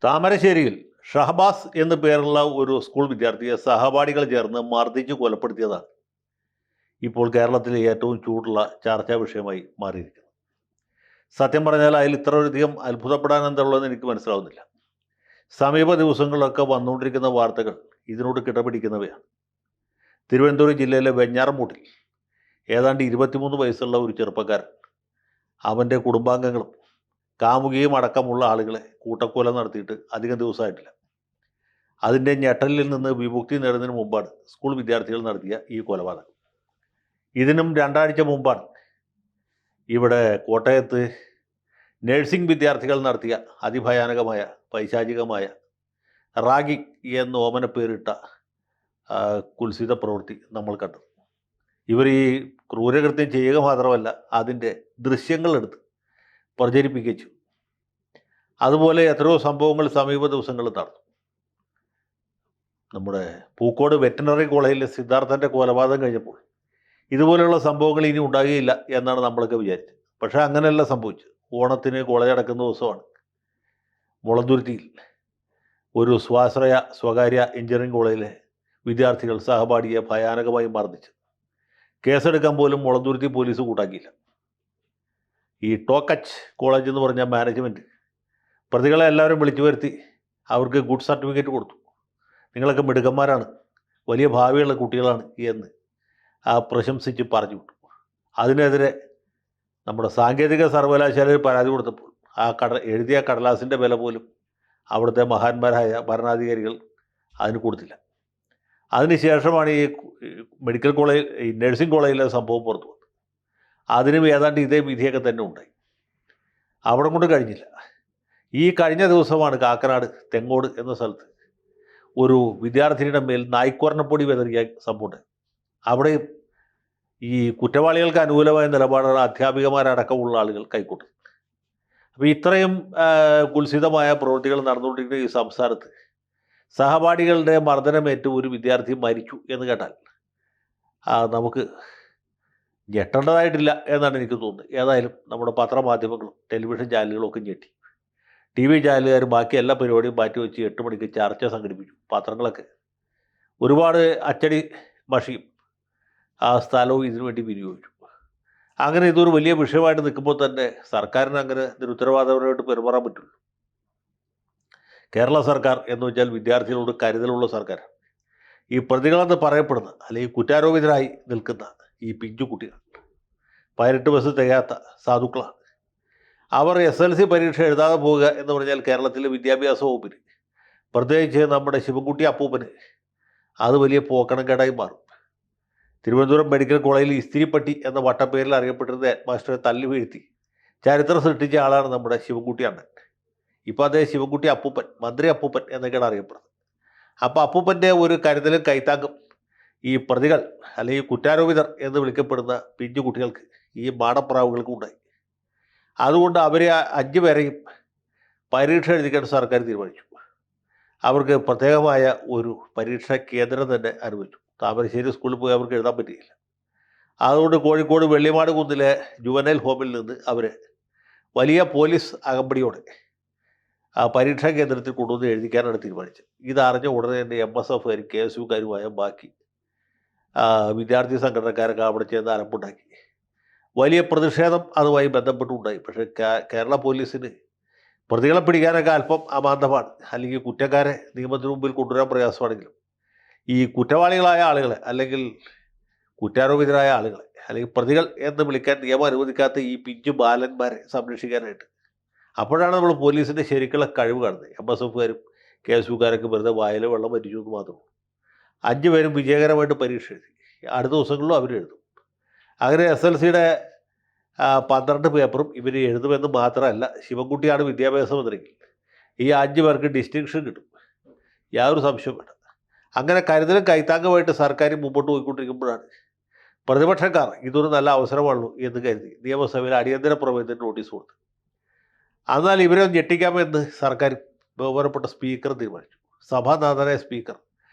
താമരശ്ശേരിയിൽ ഷഹബാസ് എന്നു പേരുള്ള ഒരു സ്കൂൾ വിദ്യാർത്ഥിയെ സഹപാഠികൾ ചേർന്ന് മർദ്ദിച്ച് കൊലപ്പെടുത്തിയതാണ് ഇപ്പോൾ കേരളത്തിലെ ഏറ്റവും ചൂടുള്ള ചർച്ചാ വിഷയമായി മാറിയിരിക്കുന്നത്. സത്യം പറഞ്ഞാൽ അതിൽ ഇത്രയധികം അത്ഭുതപ്പെടാൻ എന്തുള്ളതെന്ന് എനിക്ക് മനസ്സിലാവുന്നില്ല. സമീപ ദിവസങ്ങളിലൊക്കെ വന്നുകൊണ്ടിരിക്കുന്ന വാർത്തകൾ ഇതിനോട് കിടപിടിക്കുന്നവയാണ്. തിരുവനന്തപുരം ജില്ലയിലെ വെഞ്ഞാറമൂട്ടിൽ ഏതാണ്ട് 23 വയസ്സുള്ള ഒരു ചെറുപ്പക്കാരൻ അവൻ്റെ കുടുംബാംഗങ്ങളും കാമുകിയും അടക്കമുള്ള ആളുകളെ കൂട്ടക്കൊല നടത്തിയിട്ട് അധികം ദിവസമായിട്ടില്ല. അതിൻ്റെ ഞെട്ടലിൽ നിന്ന് വിമുക്തി നേടുന്നതിന് മുമ്പാണ് സ്കൂൾ വിദ്യാർത്ഥികൾ നടത്തിയ ഈ കൊലപാതകം. ഇതിനും 2 ആഴ്ച മുമ്പാണ് ഇവിടെ കോട്ടയത്ത് നഴ്സിംഗ് വിദ്യാർത്ഥികൾ നടത്തിയ അതിഭയാനകമായ പൈശാചികമായ റാഗിംഗ് എന്ന് ഓമന പേരിട്ട കുൽസിത പ്രവൃത്തി നമ്മൾ കണ്ടത്. ഇവർ ഈ ക്രൂരകൃത്യം ചെയ്യുക മാത്രമല്ല, അതിൻ്റെ ദൃശ്യങ്ങളെടുത്ത് പ്രചരിപ്പിച്ചു. അതുപോലെ എത്രയോ സംഭവങ്ങൾ സമീപ ദിവസങ്ങളിൽ നടന്നു. നമ്മുടെ പൂക്കോട് വെറ്റിനറി കോളേജിലെ സിദ്ധാർത്ഥൻ്റെ കൊലപാതകം കഴിഞ്ഞപ്പോൾ ഇതുപോലെയുള്ള സംഭവങ്ങൾ ഇനി ഉണ്ടാകുകയില്ല എന്നാണ് നമ്മളൊക്കെ വിചാരിച്ചത്. പക്ഷേ അങ്ങനെയല്ല സംഭവിച്ചത്. ഓണത്തിന് കോളേജ് അടക്കുന്ന ദിവസമാണ് മുളന്തുരുത്തിയിൽ ഒരു സ്വാശ്രയ സ്വകാര്യ എഞ്ചിനീയറിംഗ് കോളേജിലെ വിദ്യാർത്ഥികൾ സഹപാഠിയെ ഭയാനകമായി മർദ്ദിച്ചു. കേസെടുക്കാൻ പോലും മുളന്തുരുത്തി പോലീസ് കൂട്ടാക്കിയില്ല. ഈ ടോക്കച്ച് കോളേജ് എന്ന് പറഞ്ഞ മാനേജ്മെൻറ്റ് പ്രതികളെ എല്ലാവരും വിളിച്ചു വരുത്തി അവർക്ക് ഗുഡ് സർട്ടിഫിക്കറ്റ് കൊടുത്തു. നിങ്ങളൊക്കെ മിടുക്കന്മാരാണ്, വലിയ ഭാവിയുള്ള കുട്ടികളാണ് എന്ന് പ്രശംസിച്ച് പറഞ്ഞു വിട്ടു. അതിനെതിരെ നമ്മുടെ സാങ്കേതിക സർവകലാശാലയിൽ പരാതി കൊടുത്തപ്പോൾ എഴുതിയ കടലാസിൻ്റെ വില പോലും അവിടുത്തെ മഹാന്മാരായ ഭരണാധികാരികൾ അതിന് കൊടുത്തില്ല. അതിനുശേഷമാണ് ഈ മെഡിക്കൽ കോളേജ്, ഈ നഴ്സിംഗ് കോളേജിലെ സംഭവം പുറത്തു വന്നത്. അതിനും ഏതാണ്ട് ഇതേ വിധിയൊക്കെ തന്നെ ഉണ്ടായി. അവിടെ കൊണ്ട് കഴിഞ്ഞില്ല. ഈ കഴിഞ്ഞ ദിവസമാണ് കാക്കനാട് തെങ്ങോട് എന്ന സ്ഥലത്ത് ഒരു വിദ്യാർത്ഥിനിയുടെ മേൽ നായ്ക്കൊരണപ്പൊടി വിതറിയ സംഭവം. അവിടെ ഈ കുറ്റവാളികൾക്ക് അനുകൂലമായ നിലപാടാണ് അധ്യാപികമാരടക്കമുള്ള ആളുകൾ കൈക്കൊണ്ടത്. അപ്പോൾ ഇത്രയും കുൽസിതമായ പ്രവൃത്തികൾ നടന്നുകൊണ്ടിരിക്കുന്ന ഈ സംസ്ഥാനത്ത് സഹപാഠികളുടെ മർദ്ദനമേറ്റ് ഒരു വിദ്യാർത്ഥി മരിച്ചു എന്ന് കേട്ടാൽ നമുക്ക് ഞെട്ടേണ്ടതായിട്ടില്ല എന്നാണ് എനിക്ക് തോന്നുന്നത്. ഏതായാലും നമ്മുടെ പത്രമാധ്യമങ്ങളും ടെലിവിഷൻ ചാനലുകളും ഒക്കെ ഞെട്ടി. TV ചാനലുകാർ ബാക്കി എല്ലാ പരിപാടിയും മാറ്റിവെച്ച് 8 മണിക്ക് ചർച്ച സംഘടിപ്പിച്ചു. പത്രങ്ങളൊക്കെ ഒരുപാട് അച്ചടി മഷിയും സ്ഥലവും ഇതിനു വേണ്ടി വിനിയോഗിച്ചു. അങ്ങനെ ഇതൊരു വലിയ വിഷയമായിട്ട് നിൽക്കുമ്പോൾ തന്നെ സർക്കാരിന് അങ്ങനെ നിരുത്തരവാദപരമായിട്ട് പെരുമാറാൻ പറ്റുള്ളൂ. കേരള സർക്കാർ എന്ന് വെച്ചാൽ വിദ്യാർത്ഥികളോട് കരുതലുള്ള സർക്കാരാണ്. ഈ പ്രതികളെന്ന് പറയപ്പെടുന്ന അല്ലെങ്കിൽ കുറ്റാരോപിതരായി നിൽക്കുന്ന ഈ പിഞ്ചു കുട്ടികൾ 18 വയസ്സ് തികയാത്ത സാധുക്കളാണ്. അവർ SLC പരീക്ഷ എഴുതാതെ പോവുക എന്ന് പറഞ്ഞാൽ കേരളത്തിലെ വിദ്യാഭ്യാസ വകുപ്പിന്, പ്രത്യേകിച്ച് നമ്മുടെ ശിവൻകുട്ടി അപ്പൂപ്പന് അത് വലിയ പോക്കണക്കേടായി മാറും. തിരുവനന്തപുരം മെഡിക്കൽ കോളേജിൽ ഇസ്തിരിപ്പട്ടി എന്ന വട്ടപ്പേരിൽ അറിയപ്പെട്ടിരുന്ന ഹെഡ് മാസ്റ്ററെ തല്ലി വീഴ്ത്തി ചരിത്രം സൃഷ്ടിച്ച ആളാണ് നമ്മുടെ ശിവൻകുട്ടി അണ്ണൻ. ഇപ്പോൾ അദ്ദേഹം ശിവൻകുട്ടി അപ്പൂപ്പൻ, മന്ത്രി അപ്പൂപ്പൻ എന്നൊക്കെയാണ് അറിയപ്പെടുന്നത്. അപ്പോൾ അപ്പൂപ്പൻ്റെ ഒരു കരുതലും കൈത്താങ്കും ഈ പ്രതികൾ അല്ലെങ്കിൽ കുറ്റാരോപിതർ എന്ന് വിളിക്കപ്പെടുന്ന പിഞ്ചു കുട്ടികൾക്ക്, ഈ മാടപ്രാവുകൾക്കും ഉണ്ടായി. അതുകൊണ്ട് അവരെ 5 പേരെയും പരീക്ഷ എഴുതിക്കാൻ സർക്കാർ തീരുമാനിച്ചു. അവർക്ക് പ്രത്യേകമായ ഒരു പരീക്ഷാ കേന്ദ്രം തന്നെ അനുവദിച്ചു. താമരശ്ശേരി സ്കൂളിൽ പോയി അവർക്ക് എഴുതാൻ പറ്റിയില്ല. അതുകൊണ്ട് കോഴിക്കോട് വെള്ളിമാട് കുന്നിലെ ജുവനൈൽ ഹോമിൽ നിന്ന് അവരെ വലിയ പോലീസ് അകമ്പടിയോടെ പരീക്ഷാ കേന്ദ്രത്തിൽ കൊണ്ടുവന്ന് എഴുതിക്കാനാണ് തീരുമാനിച്ചത്. ഇതറിഞ്ഞ ഉടനെ തന്നെ MSFകാരും KSUക്കാരുമായ ബാക്കി വിദ്യാർത്ഥി സംഘടനക്കാരൊക്കെ അവിടെ ചെന്ന് അലമ്പുണ്ടാക്കി. വലിയ പ്രതിഷേധം അതുമായി ബന്ധപ്പെട്ടുണ്ടായി. പക്ഷേ കേരള പോലീസിന് പ്രതികളെ പിടിക്കാനൊക്കെ അല്പം അമാന്തമാണ്, അല്ലെങ്കിൽ കുറ്റക്കാരെ നിയമത്തിന് മുമ്പിൽ കൊണ്ടുവരാൻ പ്രയാസമാണെങ്കിലും ഈ കുറ്റവാളികളായ ആളുകളെ അല്ലെങ്കിൽ കുറ്റാരോപിതരായ ആളുകളെ അല്ലെങ്കിൽ പ്രതികൾ എന്ന് വിളിക്കാൻ നിയമം അനുവദിക്കാത്ത ഈ പിഞ്ചു ബാലന്മാരെ സംരക്ഷിക്കാനായിട്ട് അപ്പോഴാണ് നമ്മൾ പോലീസിൻ്റെ ശരിക്കുള്ള കഴിവ് കാണുന്നത്. MSFകാരും KSUക്കാരൊക്കെ വെറുതെ വായിലെ വെള്ളം പറ്റിച്ചു എന്ന് മാത്രമേ. 5 പേരും വിജയകരമായിട്ട് പരീക്ഷ എഴുതി. അടുത്ത ദിവസങ്ങളിലും അവർ എഴുതും. അങ്ങനെ SLCയുടെ 12 പേപ്പറും ഇവർ എഴുതുമെന്ന് മാത്രമല്ല, ശിവൻകുട്ടിയാണ് വിദ്യാഭ്യാസ മന്ത്രിക്ക് ഈ 5 പേർക്ക് ഡിസ്റ്റിങ്ഷൻ കിട്ടും, യാതൊരു സംശയവും വേണ്ട. അങ്ങനെ കരുതലും കൈത്താങ്ങുമായിട്ട് സർക്കാർ മുമ്പോട്ട് പോയിക്കൊണ്ടിരിക്കുമ്പോഴാണ് പ്രതിപക്ഷക്കാർ ഇതൊരു നല്ല അവസരമാണല്ലോ എന്ന് കരുതി നിയമസഭയിൽ അടിയന്തര പ്രമേയത്തിന് നോട്ടീസ് കൊടുത്തു. എന്നാൽ ഇവരെ ഞെട്ടിക്കാമെന്ന് സർക്കാർ ബഹുമാനപ്പെട്ട സ്പീക്കർ തീരുമാനിച്ചു. സഭാനാഥനായ സ്പീക്കർ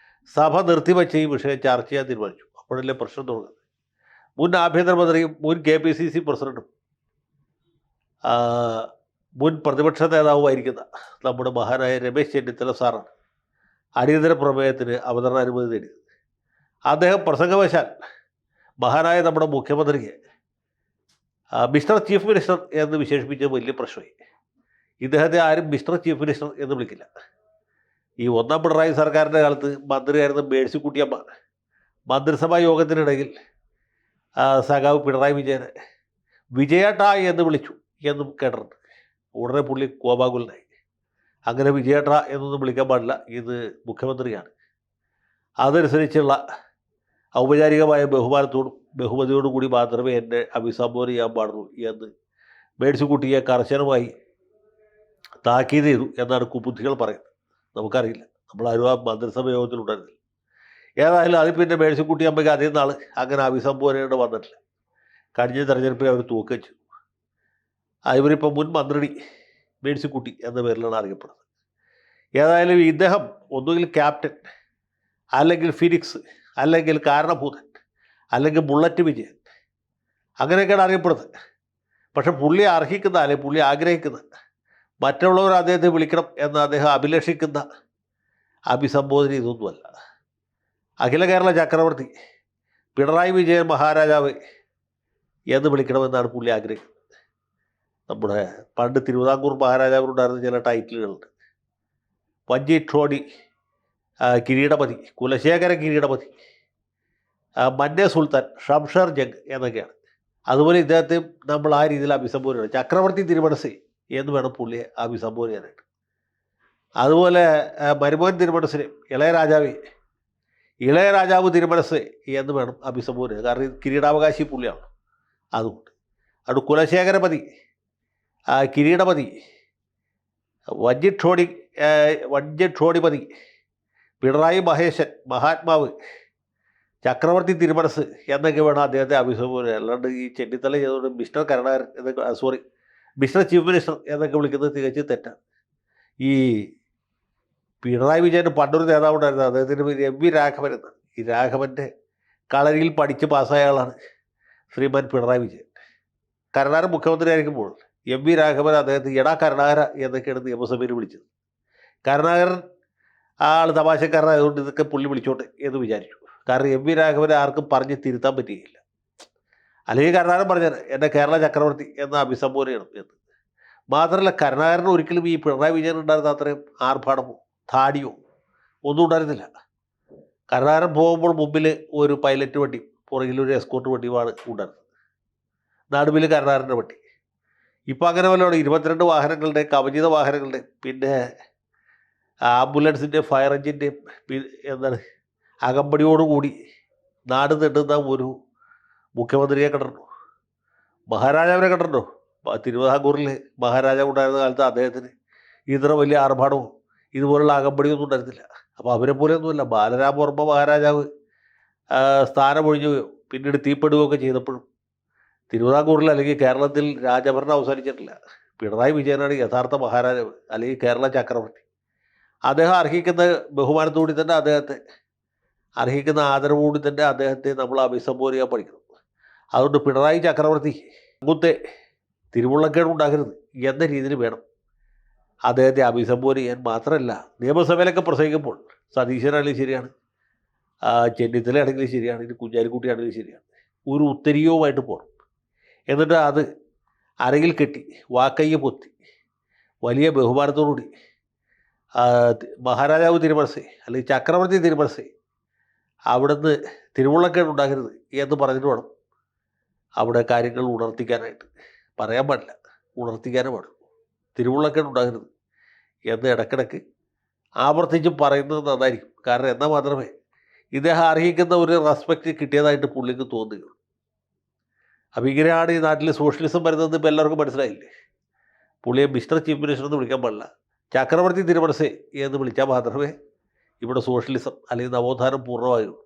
സഭ നിർത്തിവെച്ച് ഈ വിഷയം ചർച്ച ചെയ്യാൻ തീരുമാനിച്ചു. അപ്പോഴല്ലേ പ്രശ്നം തുടങ്ങുന്നത്. മുൻ ആഭ്യന്തരമന്ത്രിയും മുൻ KPCC പ്രസിഡന്റും മുൻ പ്രതിപക്ഷ നേതാവുമായിരിക്കുന്ന നമ്മുടെ മഹാനായ രമേശ് ചെന്നിത്തല സാറാണ് അടിയന്തര പ്രമേയത്തിന് അവതരണാനുമതി നേടിയത്. അദ്ദേഹം പ്രസംഗവശാൽ മഹാനായ നമ്മുടെ മുഖ്യമന്ത്രിക്ക് മിസ്റ്റർ ചീഫ് മിനിസ്റ്റർ എന്ന് വിശേഷിപ്പിച്ചത് വലിയ പ്രശ്നമായി. ഇദ്ദേഹത്തെ ആരും മിസ്റ്റർ ചീഫ് മിനിസ്റ്റർ എന്ന് വിളിക്കില്ല. ഈ ഒന്നാം പിണറായി സർക്കാരിൻ്റെ കാലത്ത് മന്ത്രിയായിരുന്ന മേഴ്സിക്കുട്ടിയമ്മ മന്ത്രിസഭാ യോഗത്തിനിടയിൽ സഖാവ് പിണറായി വിജയനെ വിജയേട്ടാ എന്ന് വിളിച്ചു എന്നും കേട്ടിട്ടുണ്ട്. ഉടനെ പുള്ളി കോപാകുലനായി. അങ്ങനെ വിജയേട്ട എന്നൊന്നും വിളിക്കാൻ പാടില്ല, ഇത് മുഖ്യമന്ത്രിയാണ്. അതനുസരിച്ചുള്ള ഔപചാരികമായ ബഹുമതിയോടും കൂടി മാത്രമേ എന്നെ അഭിസംബോധന ചെയ്യാൻ പാടുള്ളൂ എന്ന് മേഴ്സിക്കുട്ടിയെ കർശനമായി താക്കീത് ചെയ്തു എന്നാണ് കുബുദ്ധികൾ പറയുന്നത്. നമുക്കറിയില്ല, നമ്മളാരും ആ മന്ത്രിസഭ യോഗത്തിലുണ്ടായിരുന്നില്ല. ഏതായാലും അതിൽ പിന്നെ മേഴ്സിക്കുട്ടി അമ്മയ്ക്ക് അധികം നാൾ അങ്ങനെ അഭിസംബോധനയുടെ വന്നിട്ടില്ല. കഴിഞ്ഞ തെരഞ്ഞെടുപ്പിൽ അവർ തൂക്കുകയും ചെയ്തു. ഇവരിപ്പോൾ മുൻ മന്ത്രി മേഴ്സിക്കുട്ടി എന്ന പേരിലാണ് അറിയപ്പെടുന്നത്. ഏതായാലും ഇദ്ദേഹം ഒന്നുകിൽ ക്യാപ്റ്റൻ, അല്ലെങ്കിൽ ഫിനിക്സ്, അല്ലെങ്കിൽ കാരണഭൂതൻ, അല്ലെങ്കിൽ ബുള്ളറ്റ് വിജയൻ, അങ്ങനെയൊക്കെയാണ് അറിയപ്പെടുന്നത്. പക്ഷെ പുള്ളി അർഹിക്കുന്ന, അല്ലെങ്കിൽ പുള്ളി ആഗ്രഹിക്കുന്ന, മറ്റുള്ളവർ അദ്ദേഹത്തെ വിളിക്കണം എന്ന് അദ്ദേഹം അഭിലഷിക്കുന്ന അഭിസംബോധന ഇതൊന്നുമല്ല. അഖില കേരള ചക്രവർത്തി പിണറായി വിജയൻ മഹാരാജാവ് എന്ന് വിളിക്കണമെന്നാണ് പുള്ളി ആഗ്രഹിക്കുന്നത്. നമ്മുടെ പണ്ട് തിരുവിതാംകൂർ മഹാരാജാവിനുണ്ടായിരുന്ന ചില ടൈറ്റിലുകളുണ്ട്. വഞ്ചിട്ടോടി കിരീടപതി, കുലശേഖര കിരീടപതി, മന്നേ സുൽത്താൻ, ഷംഷർ ജംഗ് എന്നൊക്കെയാണ്. അതുപോലെ ഇദ്ദേഹത്തെ നമ്മൾ ആ രീതിയിൽ അഭിസംബോധന ചെയ്യണം. ചക്രവർത്തി തിരുമനസ് എന്ന് വേണം പുള്ളിയെ അഭിസംബോധന ചെയ്യാനായിട്ട്. അതുപോലെ മരുമോൻ തിരുമനസിന് ഇളയരാജാവ് തിരുമനസ് എന്ന് വേണം അഭിസംബോധന. കാരണം കിരീടാവകാശി പുള്ളിയാണ്. അതുകൊണ്ട് കുലശേഖരപതി, കിരീടപതി, വഞ്ചിട്ടോടിപതി, പിണറായി മഹേശൻ, മഹാത്മാവ്, ചക്രവർത്തി തിരുമനസ് എന്നൊക്കെ വേണം അദ്ദേഹത്തെ അഭിസംബോധന. അല്ലാണ്ട് ഈ ചെന്നിത്തല ചെയ്തുകൊണ്ട് മിസ്റ്റർ കരുണാകരൻ എന്നൊക്കെ, മിസ്റ്റർ ചീഫ് മിനിസ്റ്റർ എന്നൊക്കെ വിളിക്കുന്നത് തികച്ചും തെറ്റാണ്. ഈ പിണറായി വിജയന് പണ്ടൊരു നേതാവുണ്ടായിരുന്നു, അദ്ദേഹത്തിന് എം വി രാഘവൻ എന്നാണ്. ഈ രാഘവൻ്റെ കളരിയിൽ പഠിച്ച് പാസ്സായ ആളാണ് ശ്രീമാൻ പിണറായി വിജയൻ. കരുണാകരൻ മുഖ്യമന്ത്രി ആയിരിക്കുമ്പോൾ എം വി രാഘവൻ അദ്ദേഹത്തെ എടാ കരുണാകര എന്നൊക്കെയാണ് നിയമസഭയിൽ വിളിച്ചത്. കരുണാകരൻ ആൾ തമാശക്കാരനായതുകൊണ്ട് ഇതൊക്കെ പുള്ളി വിളിച്ചോട്ടെ എന്ന് വിചാരിച്ചു. കാരണം എം വി രാഘവനെ ആർക്കും പറഞ്ഞ് തിരുത്താൻ പറ്റുകയില്ല. അല്ലെങ്കിൽ കരുണാകരൻ പറഞ്ഞാൽ എന്നെ കേരള ചക്രവർത്തി എന്ന അഭിസംബോധന ചെയ്യണം എന്ന്. മാത്രമല്ല കരുണാകരൻ ഒരിക്കലും ഈ പിണറായി വിജയൻ ഉണ്ടായിരുന്ന അത്രയും ആർഭാടമോ താടിയോ ഒന്നും ഉണ്ടായിരുന്നില്ല. കരുണാകരൻ പോകുമ്പോൾ മുമ്പിൽ ഒരു പൈലറ്റ് വണ്ടി, പുറകിലൊരു എസ്കോർട്ട് വണ്ടിയുമാണ് ഉണ്ടായിരുന്നത്. നടുവിൽ കരുണാകരൻ്റെ വണ്ടി. ഇപ്പോൾ അങ്ങനെ വല്ലതാണ് 22 വാഹനങ്ങളുടെ, കവചിത വാഹനങ്ങളുടെ, പിന്നെ ആംബുലൻസിൻ്റെ, ഫയർ എഞ്ചിൻ്റെ എന്താണ് അകമ്പടിയോടുകൂടി നാട് നെട്ടുന്ന ഒരു മുഖ്യമന്ത്രിയെ കണ്ടിട്ടുണ്ടോ? മഹാരാജാവിനെ കണ്ടിട്ടുണ്ടോ? തിരുവിതാംകൂറിൽ മഹാരാജാവ് ഉണ്ടായിരുന്ന കാലത്ത് അദ്ദേഹത്തിന് ഇത്ര വലിയ ആർഭാടവും ഇതുപോലുള്ള അകമ്പടിയൊന്നും ഉണ്ടായിരുന്നില്ല. അപ്പോൾ അവരെ പോലെയൊന്നുമല്ല. ബാലരാമവർമ്മ മഹാരാജാവ് സ്ഥാനമൊഴിഞ്ഞുകയോ പിന്നീട് തീപ്പെടുകയൊക്കെ ചെയ്തപ്പോഴും തിരുവിതാംകൂറിൽ അല്ലെങ്കിൽ കേരളത്തിൽ രാജഭരണം അവസാനിച്ചിട്ടില്ല. പിണറായി വിജയനാണ് യഥാർത്ഥ മഹാരാജാവ്, അല്ലെങ്കിൽ കേരള ചക്രവർത്തി. അദ്ദേഹം അർഹിക്കുന്ന ബഹുമാനത്തോടി തന്നെ അദ്ദേഹത്തെ, അർഹിക്കുന്ന ആദരവോടി തന്നെ അദ്ദേഹത്തെ നമ്മൾ അഭിസംബോധന ചെയ്യാൻ പഠിക്കണം. അതുകൊണ്ട് പിണറായി ചക്രവർത്തി അങ്ങത്തെ തിരുവുള്ളക്കേട് ഉണ്ടാകരുത് എന്ന രീതിയിൽ വേണം അദ്ദേഹത്തെ അഭിസംബോധന ചെയ്യാൻ. മാത്രമല്ല നിയമസഭയിലൊക്കെ പ്രസംഗിക്കുമ്പോൾ സതീശനാണെങ്കിലും ശരിയാണ്, ചെന്നിത്തലയാണെങ്കിലും ശരിയാണ്, ഇനി കുഞ്ഞാലിക്കുട്ടിയാണെങ്കിലും ശരിയാണ്, ഒരു ഉത്തരീയവുമായിട്ട് പോകണം. എന്നിട്ട് അത് അരയിൽ കെട്ടി വാക്കയ്യ പൊത്തി വലിയ ബഹുമാനത്തോടുകൂടി മഹാരാജാവ് തിരുമനസ് അല്ലെങ്കിൽ ചക്രവർത്തി തിരുമനസ് അവിടുന്ന് തിരുവുള്ളക്കേട് ഉണ്ടാകരുത് എന്ന് പറഞ്ഞിട്ട് വേണം അവിടെ കാര്യങ്ങൾ ഉണർത്തിക്കാനായിട്ട്. പറയാൻ പാടില്ല, ഉണർത്തിക്കാനേ പാടുള്ളൂ. തിരുവുള്ളക്കേട് ഉണ്ടാകരുത് എന്ന് ഇടയ്ക്കിടയ്ക്ക് ആവർത്തിച്ച് പറയുന്നത് നന്നായിരിക്കും. കാരണം എന്നാൽ മാത്രമേ ഇദ്ദേഹം അർഹിക്കുന്ന ഒരു റെസ്പെക്റ്റ് കിട്ടിയതായിട്ട് പുള്ളിക്ക് തോന്നുകയുള്ളൂ. അപ്പോൾ ഇങ്ങനെയാണ് ഈ നാട്ടിൽ സോഷ്യലിസം വരുന്നത്. ഇപ്പോൾ എല്ലാവർക്കും മനസ്സിലായില്ലേ? പുള്ളിയെ മിസ്റ്റർ ചീഫ് മിനിസ്റ്റർ എന്ന് വിളിക്കാൻ പാടില്ല, ചക്രവർത്തി തിരുമനസ് എന്ന് വിളിച്ചാൽ മാത്രമേ ഇവിടെ സോഷ്യലിസം അല്ലെങ്കിൽ നവോത്ഥാനം പൂർണ്ണമായുള്ളൂ.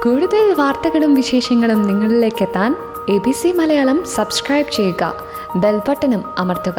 കൂടുതൽ വാർത്തകളും വിശേഷങ്ങളും നിങ്ങളിലേക്ക് എത്താൻ ABC മലയാളം സബ്സ്ക്രൈബ് ചെയ്യുക, ബെൽ ബട്ടണും അമർത്തുക.